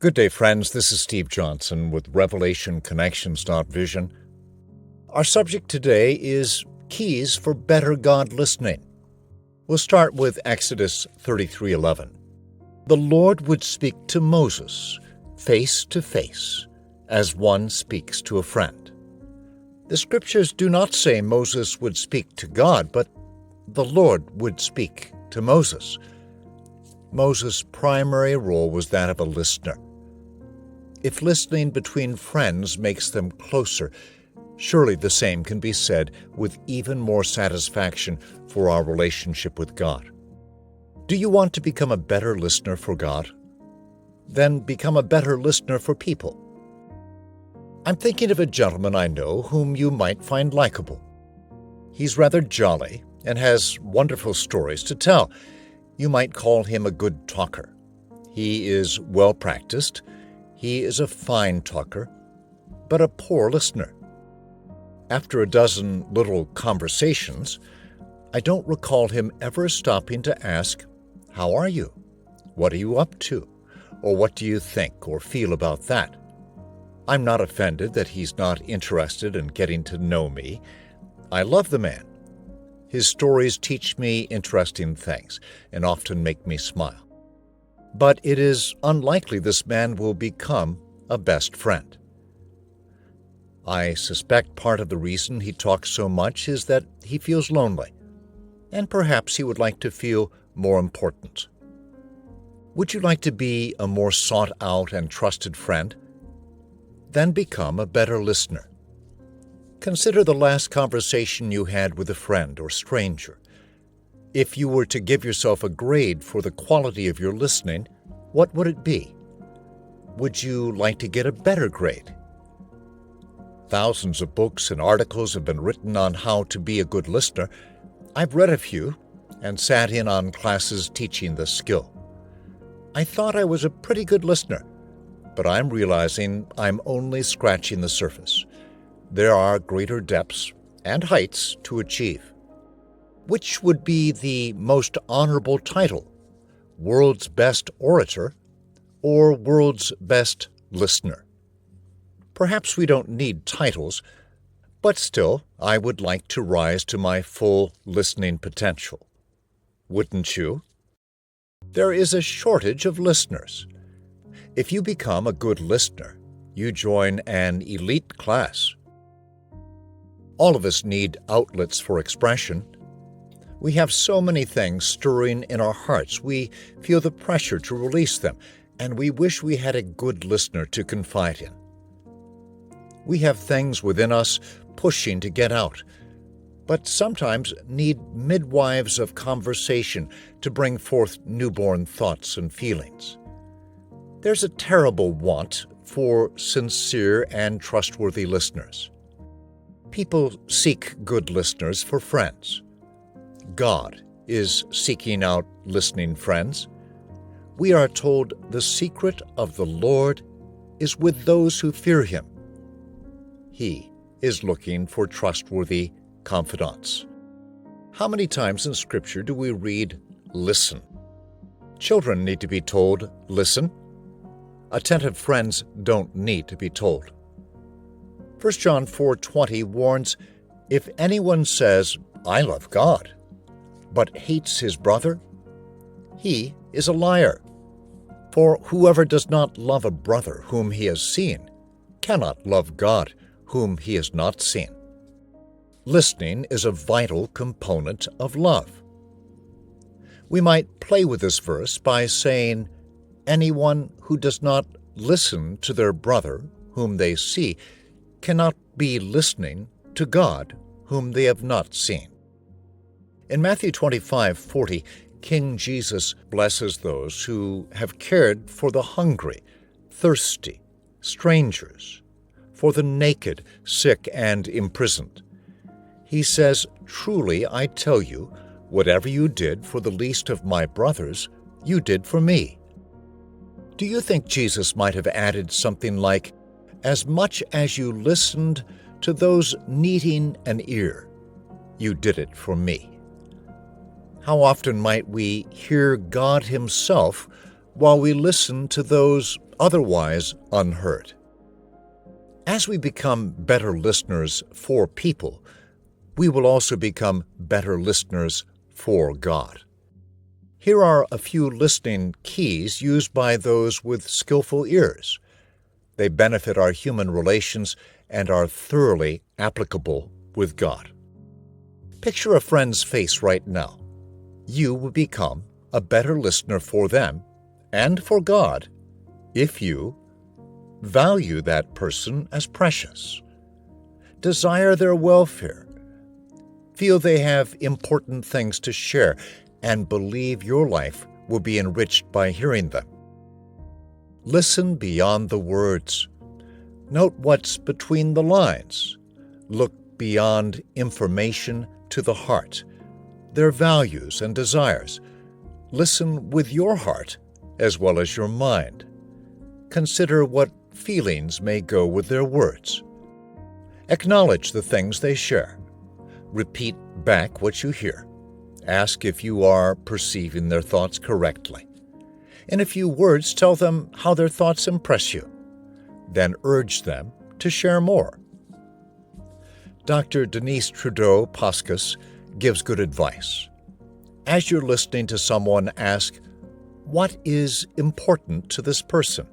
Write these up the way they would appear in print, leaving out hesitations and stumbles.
Good day, friends. This is Steve Johnson with RevelationConnections.Vision. Our subject today is keys for better God listening. We'll start with Exodus 33:11. The Lord would speak to Moses face to face, as one speaks to a friend. The scriptures do not say Moses would speak to God, but the Lord would speak to Moses. Moses' primary role was that of a listener. If listening between friends makes them closer, surely the same can be said with even more satisfaction for our relationship with God. Do you want to become a better listener for God? Then become a better listener for people. I'm thinking of a gentleman I know whom you might find likable. He's rather jolly and has wonderful stories to tell. You might call him a good talker. He is well practiced. He is a fine talker, but a poor listener. After a dozen little conversations, I don't recall him ever stopping to ask, "How are you? What are you up to? Or what do you think or feel about that?" I'm not offended that he's not interested in getting to know me. I love the man. His stories teach me interesting things and often make me smile. But it is unlikely this man will become a best friend. I suspect part of the reason he talks so much is that he feels lonely, and perhaps he would like to feel more important. Would you like to be a more sought-out and trusted friend? Then become a better listener. Consider the last conversation you had with a friend or stranger. If you were to give yourself a grade for the quality of your listening, what would it be? Would you like to get a better grade? Thousands of books and articles have been written on how to be a good listener. I've read a few and sat in on classes teaching this skill. I thought I was a pretty good listener, but I'm realizing I'm only scratching the surface. There are greater depths and heights to achieve. Which would be the most honorable title, World's Best Orator or World's Best Listener? Perhaps we don't need titles, but still, I would like to rise to my full listening potential. Wouldn't you? There is a shortage of listeners. If you become a good listener, you join an elite class. All of us need outlets for expression. We have so many things stirring in our hearts. We feel the pressure to release them, and we wish we had a good listener to confide in. We have things within us pushing to get out, but sometimes need midwives of conversation to bring forth newborn thoughts and feelings. There's a terrible want for sincere and trustworthy listeners. People seek good listeners for friends. God is seeking out listening friends. We are told the secret of the Lord is with those who fear Him. He is looking for trustworthy confidants. How many times in Scripture do we read, "Listen"? Children need to be told, "Listen." Attentive friends don't need to be told. 1 John 4:20 warns, "If anyone says, 'I love God,' but hates his brother, he is a liar. For whoever does not love a brother whom he has seen cannot love God whom he has not seen." Listening is a vital component of love. We might play with this verse by saying, "Anyone who does not listen to their brother whom they see cannot be listening to God whom they have not seen." In Matthew 25:40, King Jesus blesses those who have cared for the hungry, thirsty, strangers, for the naked, sick, and imprisoned. He says, "Truly I tell you, whatever you did for the least of my brothers, you did for me." Do you think Jesus might have added something like, "As much as you listened to those needing an ear, you did it for me"? How often might we hear God Himself while we listen to those otherwise unheard. As we become better listeners for people, we will also become better listeners for God. Here are a few listening keys used by those with skillful ears. They benefit our human relations and are thoroughly applicable with God. Picture a friend's face right now. You will become a better listener for them and for God if you value that person as precious, desire their welfare, feel they have important things to share, and believe your life will be enriched by hearing them. Listen beyond the words. Note what's between the lines. Look beyond information to the heart, their values and desires. Listen with your heart as well as your mind. Consider what feelings may go with their words. Acknowledge the things they share. Repeat back what you hear. Ask if you are perceiving their thoughts correctly. In a few words, tell them how their thoughts impress you. Then urge them to share more. Dr. Denise Trudeau-Pascas gives good advice. As you're listening to someone, ask, what is important to this person?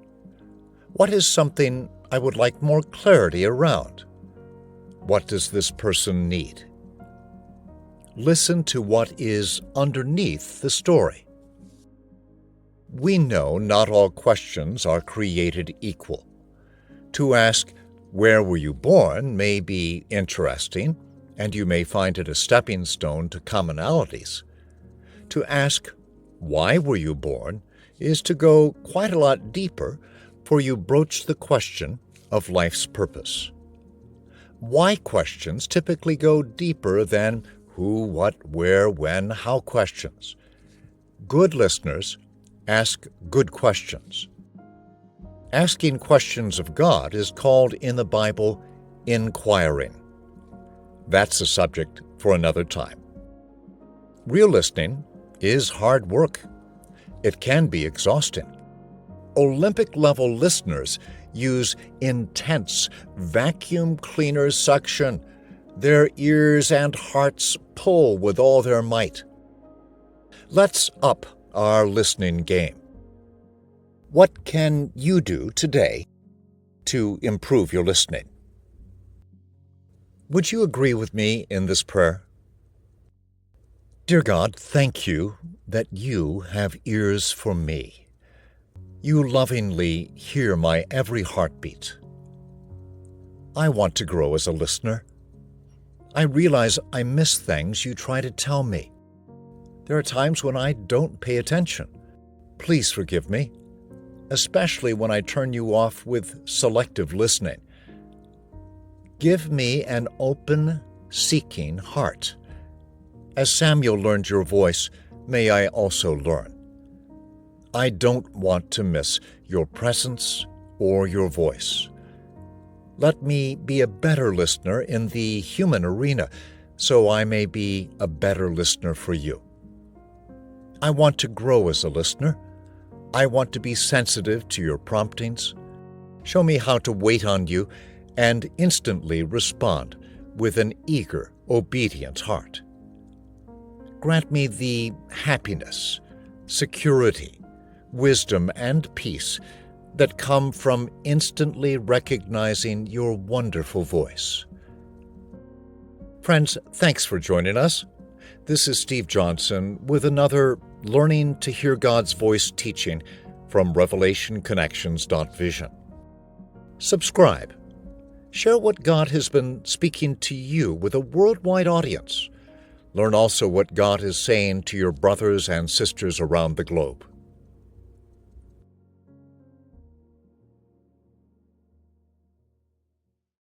What is something I would like more clarity around? What does this person need? Listen to what is underneath the story. We know not all questions are created equal. To ask, where were you born, may be interesting, and you may find it a stepping stone to commonalities. To ask, why were you born, is to go quite a lot deeper, for you broach the question of life's purpose. Why questions typically go deeper than who, what, where, when, how questions. Good listeners ask good questions. Asking questions of God is called in the Bible inquiring. That's a subject for another time. Real listening is hard work. It can be exhausting. Olympic-level listeners use intense vacuum cleaner suction. Their ears and hearts pull with all their might. Let's up our listening game. What can you do today to improve your listening? Would you agree with me in this prayer? Dear God, thank you that you have ears for me. You lovingly hear my every heartbeat. I want to grow as a listener. I realize I miss things you try to tell me. There are times when I don't pay attention. Please forgive me, especially when I turn you off with selective listening. Give me an open, seeking heart. As Samuel learned your voice, may I also learn. I don't want to miss your presence or your voice. Let me be a better listener in the human arena, so I may be a better listener for you. I want to grow as a listener. I want to be sensitive to your promptings. Show me how to wait on you and instantly respond with an eager, obedient heart. Grant me the happiness, security, wisdom, and peace that come from instantly recognizing your wonderful voice. Friends, thanks for joining us. This is Steve Johnson with another Learning to Hear God's Voice teaching from RevelationConnections.Vision. Subscribe. Share what God has been speaking to you with a worldwide audience. Learn also what God is saying to your brothers and sisters around the globe.